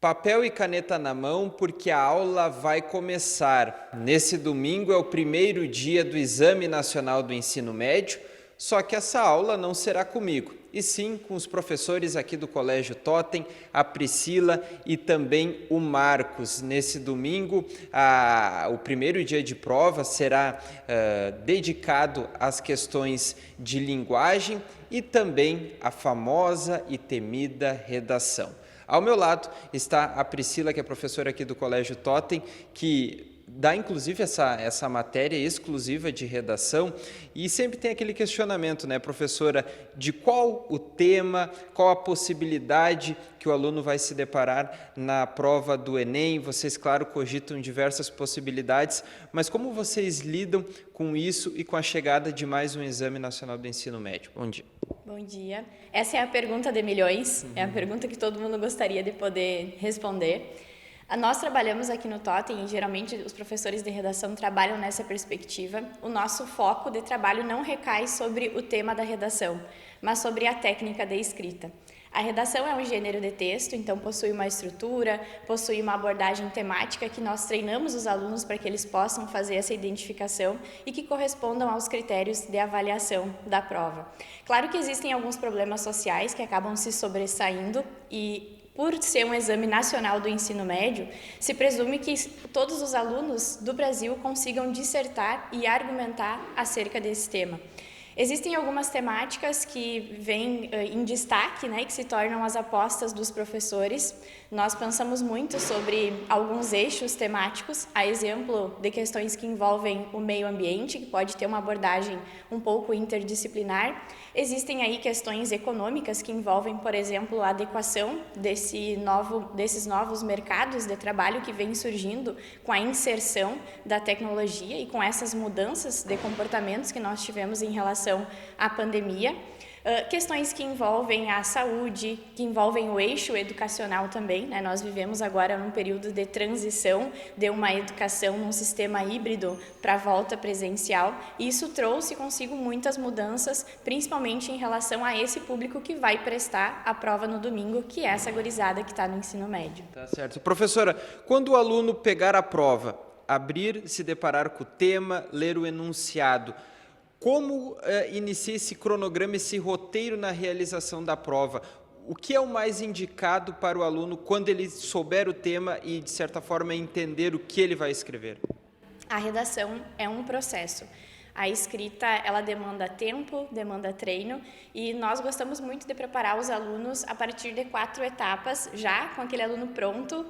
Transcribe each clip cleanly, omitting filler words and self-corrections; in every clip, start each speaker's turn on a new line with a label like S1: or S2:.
S1: Papel e caneta na mão, porque a aula vai começar. Nesse domingo é o primeiro dia do Exame Nacional do Ensino Médio, só que essa aula não será comigo, e sim com os professores aqui do Colégio Totem, a Priscila e também o Marcos. Nesse domingo, o primeiro dia de prova será dedicado às questões de linguagem e também à famosa e temida redação. Ao meu lado está a Priscila, que é professora aqui do Colégio Totem, que dá inclusive essa matéria exclusiva de redação, e sempre tem aquele questionamento, né, professora, de qual o tema, qual a possibilidade que o aluno vai se deparar na prova do Enem. Vocês, claro, cogitam diversas possibilidades, mas como vocês lidam com isso e com a chegada de mais um Exame Nacional do Ensino Médio? Bom dia.
S2: Bom dia. Essa é a pergunta de milhões, é a pergunta que todo mundo gostaria de poder responder. Nós trabalhamos aqui no Totem e geralmente os professores de redação trabalham nessa perspectiva. O nosso foco de trabalho não recai sobre o tema da redação, mas sobre a técnica de escrita. A redação é um gênero de texto, então possui uma estrutura, possui uma abordagem temática que nós treinamos os alunos para que eles possam fazer essa identificação e que correspondam aos critérios de avaliação da prova. Claro que existem alguns problemas sociais que acabam se sobressaindo e, por ser um exame nacional do ensino médio, se presume que todos os alunos do Brasil consigam dissertar e argumentar acerca desse tema. Existem algumas temáticas que vêm em destaque, né, que se tornam as apostas dos professores. Nós pensamos muito sobre alguns eixos temáticos, a exemplo de questões que envolvem o meio ambiente, que pode ter uma abordagem um pouco interdisciplinar. Existem aí questões econômicas que envolvem, por exemplo, a adequação desses novos mercados de trabalho que vêm surgindo com a inserção da tecnologia e com essas mudanças de comportamentos que nós tivemos em relação à pandemia. Questões que envolvem a saúde, que envolvem o eixo educacional também, né? Nós vivemos agora num período de transição de uma educação num sistema híbrido para a volta presencial, e isso trouxe consigo muitas mudanças, principalmente em relação a esse público que vai prestar a prova no domingo, que é essa gurizada que está no ensino médio.
S1: Tá certo. Professora, quando o aluno pegar a prova, abrir, se deparar com o tema, ler o enunciado, como inicia esse cronograma, esse roteiro na realização da prova? O que é o mais indicado para o aluno quando ele souber o tema e, de certa forma, entender o que ele vai escrever?
S2: A redação é um processo. A escrita, ela demanda tempo, demanda treino, e nós gostamos muito de preparar os alunos a partir de 4 etapas, já com aquele aluno pronto,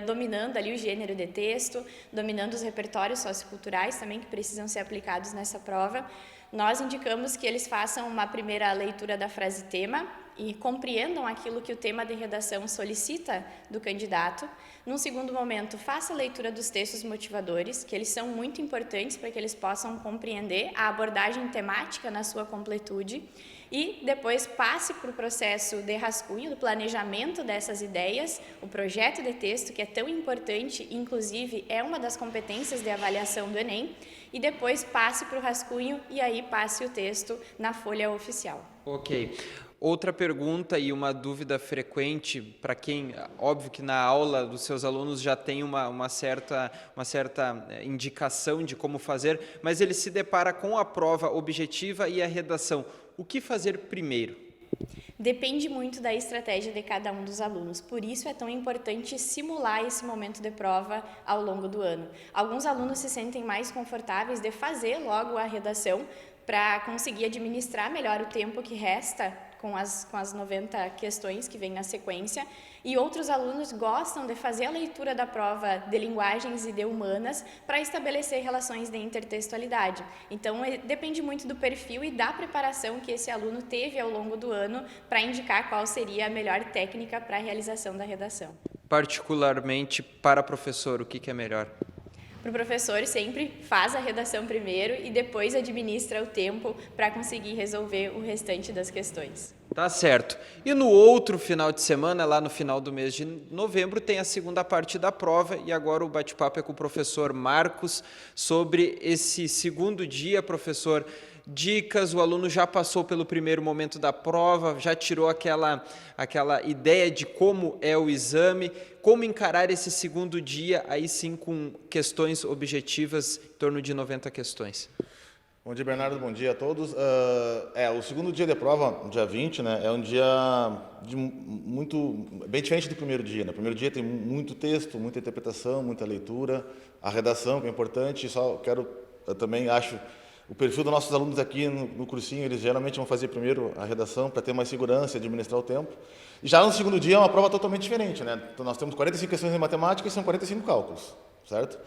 S2: dominando ali o gênero de texto, dominando os repertórios socioculturais também que precisam ser aplicados nessa prova. Nós indicamos que eles façam uma primeira leitura da frase tema e compreendam aquilo que o tema de redação solicita do candidato. Num segundo momento, faça a leitura dos textos motivadores, que eles são muito importantes para que eles possam compreender a abordagem temática na sua completude. E depois passe para o processo de rascunho, do planejamento dessas ideias, o projeto de texto, que é tão importante, inclusive é uma das competências de avaliação do Enem, e depois passe para o rascunho e aí passe o texto na folha oficial.
S1: Ok. Outra pergunta e uma dúvida frequente para quem, óbvio que na aula dos seus alunos já tem uma certa indicação de como fazer, mas ele se depara com a prova objetiva e a redação. O que fazer primeiro?
S2: Depende muito da estratégia de cada um dos alunos, por isso é tão importante simular esse momento de prova ao longo do ano. Alguns alunos se sentem mais confortáveis de fazer logo a redação para conseguir administrar melhor o tempo que resta com as 90 questões que vêm na sequência, e outros alunos gostam de fazer a leitura da prova de linguagens e de humanas para estabelecer relações de intertextualidade. Então, depende muito do perfil e da preparação que esse aluno teve ao longo do ano para indicar qual seria a melhor técnica para a realização da redação.
S1: Particularmente para professor, o que é melhor?
S2: Para o professor, sempre faz a redação primeiro e depois administra o tempo para conseguir resolver o restante das questões.
S1: Tá certo. E no outro final de semana, lá no final do mês de novembro, tem a segunda parte da prova e agora o bate-papo é com o professor Marcos sobre esse segundo dia. Professor, dicas, o aluno já passou pelo primeiro momento da prova, já tirou aquela ideia de como é o exame, como encarar esse segundo dia, aí sim com questões objetivas, em torno de 90 questões.
S3: Bom dia, Bernardo. Bom dia a todos. O segundo dia de prova, dia 20, né, é um dia bem diferente do primeiro dia. No primeiro dia tem muito texto, muita interpretação, muita leitura, a redação, que é importante. Eu também acho, o perfil dos nossos alunos aqui no cursinho, eles geralmente vão fazer primeiro a redação para ter mais segurança e administrar o tempo. E já no segundo dia é uma prova totalmente diferente, né? Então nós temos 45 questões de matemática e são 45 cálculos, certo?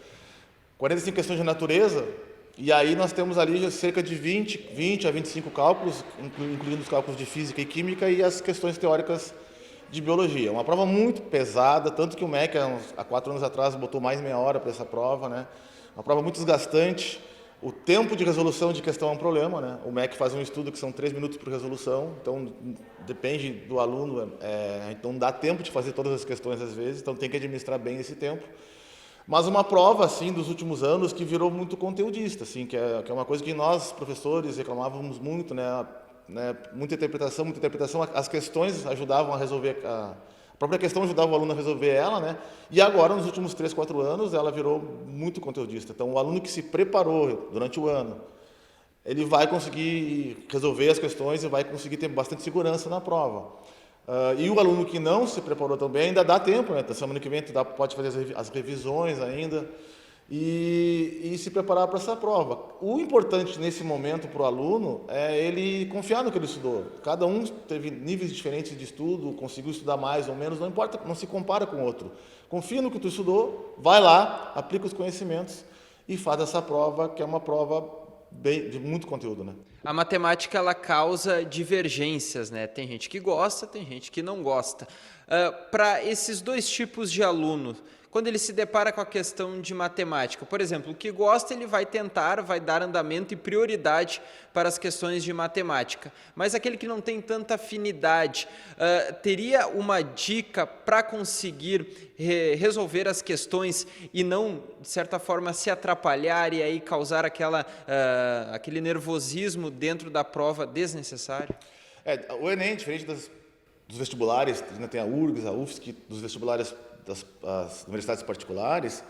S3: 45 questões de natureza. E aí nós temos ali cerca de 20 a 25 cálculos, incluindo os cálculos de física e química e as questões teóricas de biologia. Uma prova muito pesada, tanto que o MEC, há 4 anos atrás, botou mais meia hora para essa prova, né? Uma prova muito desgastante. O tempo de resolução de questão é um problema, né? O MEC faz um estudo que são 3 minutos por resolução, então depende do aluno, então não dá tempo de fazer todas as questões às vezes, então tem que administrar bem esse tempo. Mas uma prova, assim, dos últimos anos que virou muito conteudista, assim, que é uma coisa que nós, professores, reclamávamos muito, né? Muita interpretação, as questões ajudavam a resolver, a própria questão ajudava o aluno a resolver ela, né? E agora, nos últimos 3, 4 anos, ela virou muito conteudista. Então, o aluno que se preparou durante o ano, ele vai conseguir resolver as questões e vai conseguir ter bastante segurança na prova. E o aluno que não se preparou tão bem, ainda dá tempo, né? Então, semana que vem pode fazer as revisões ainda e se preparar para essa prova. O importante nesse momento para o aluno é ele confiar no que ele estudou. Cada um teve níveis diferentes de estudo, conseguiu estudar mais ou menos, não importa, não se compara com o outro. Confia no que tu estudou, vai lá, aplica os conhecimentos e faz essa prova, que é uma prova de muito conteúdo, né?
S1: A matemática, ela causa divergências, né? Tem gente que gosta, tem gente que não gosta. Para esses dois tipos de aluno, quando ele se depara com a questão de matemática, por exemplo, o que gosta, ele vai tentar, vai dar andamento e prioridade para as questões de matemática. Mas aquele que não tem tanta afinidade, teria uma dica para conseguir resolver as questões e não, de certa forma, se atrapalhar e aí causar aquele nervosismo dentro da prova desnecessário?
S3: O Enem, diferente dos vestibulares, tem a URGS, a UFSC, dos vestibulares das universidades particulares,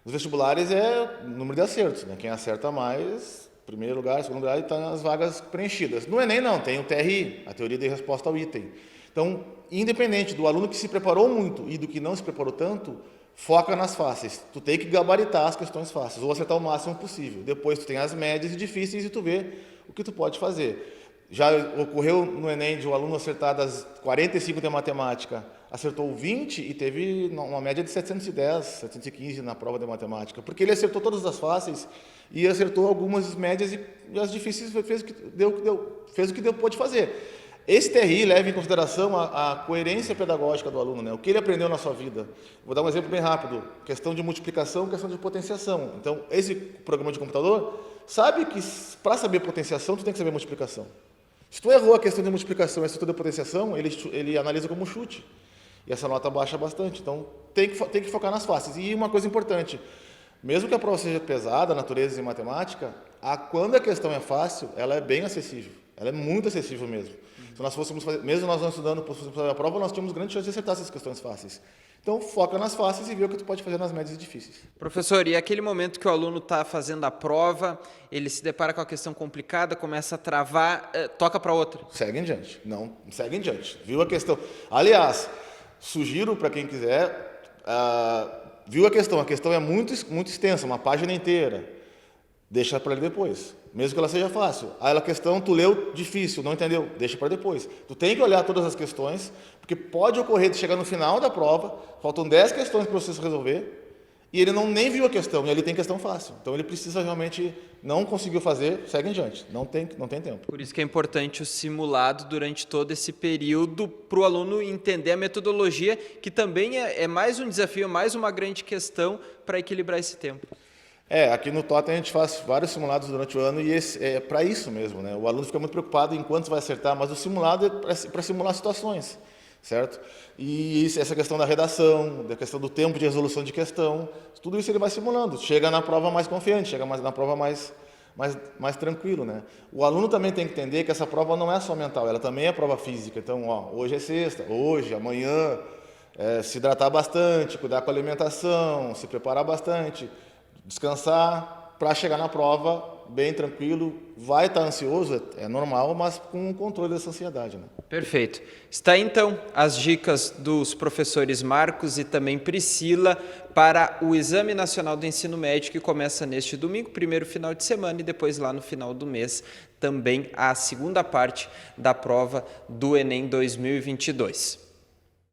S3: os vestibulares é número de acertos, né? Quem acerta mais, primeiro lugar, segundo lugar, está as vagas preenchidas. No Enem não, tem o TRI, a teoria de resposta ao item. Então, independente do aluno que se preparou muito e do que não se preparou tanto, foca nas fáceis. Tu tem que gabaritar as questões fáceis, ou acertar o máximo possível. Depois tu tem as médias e difíceis e tu vê o que tu pode fazer. Já ocorreu no Enem de um aluno acertar das 45 de matemática, acertou 20 e teve uma média de 710, 715 na prova de matemática, porque ele acertou todas as fáceis e acertou algumas médias e as difíceis fez o que pôde fazer. Esse TRI leva em consideração a coerência pedagógica do aluno, né? O que ele aprendeu na sua vida. Vou dar um exemplo bem rápido, questão de multiplicação, questão de potenciação. Então, esse programa de computador sabe que para saber potenciação, tu tem que saber multiplicação. Se tu errou a questão de multiplicação e a questão de potenciação, ele analisa como chute. E essa nota baixa bastante. Então, tem que focar nas fáceis. E uma coisa importante, mesmo que a prova seja pesada, natureza e matemática, quando a questão é fácil, ela é bem acessível. Ela é muito acessível mesmo. Se nós fôssemos fazer, mesmo nós não estudando para fazer a prova, nós tínhamos grande chance de acertar essas questões fáceis. Então, foca nas fáceis e vê o que tu pode fazer nas médias difíceis.
S1: Professor, e aquele momento que o aluno está fazendo a prova, ele se depara com a questão complicada, começa a travar, toca para outra?
S3: Segue em diante. Não, segue em diante. Viu a questão? Aliás, sugiro para quem quiser, viu a questão é muito extensa, uma página inteira. Deixa para ele depois, mesmo que ela seja fácil. Aí a questão tu leu difícil, não entendeu, deixa para depois. Tu tem que olhar todas as questões, porque pode ocorrer de chegar no final da prova, faltam 10 questões para você resolver, e ele nem viu a questão, e ali tem questão fácil. Então ele precisa realmente, não conseguiu fazer, segue em diante, não tem tempo.
S1: Por isso que é importante o simulado durante todo esse período, para o aluno entender a metodologia, que também é mais um desafio, mais uma grande questão para equilibrar esse tempo.
S3: Aqui no Totem a gente faz vários simulados durante o ano e é para isso mesmo, né? O aluno fica muito preocupado em quantos vai acertar, mas o simulado é para simular situações, certo? E essa questão da redação, da questão do tempo de resolução de questão, tudo isso ele vai simulando. Chega na prova mais confiante, chega na prova mais tranquilo, né? O aluno também tem que entender que essa prova não é só mental, ela também é prova física. Então, hoje é sexta, hoje, amanhã, se hidratar bastante, cuidar com a alimentação, se preparar bastante, descansar para chegar na prova bem tranquilo. Vai estar ansioso, é normal, mas com o controle dessa ansiedade, né?
S1: Perfeito. Está aí, então as dicas dos professores Marcos e também Priscila para o Exame Nacional do Ensino Médio, que começa neste domingo, primeiro final de semana, e depois lá no final do mês também a segunda parte da prova do Enem 2022.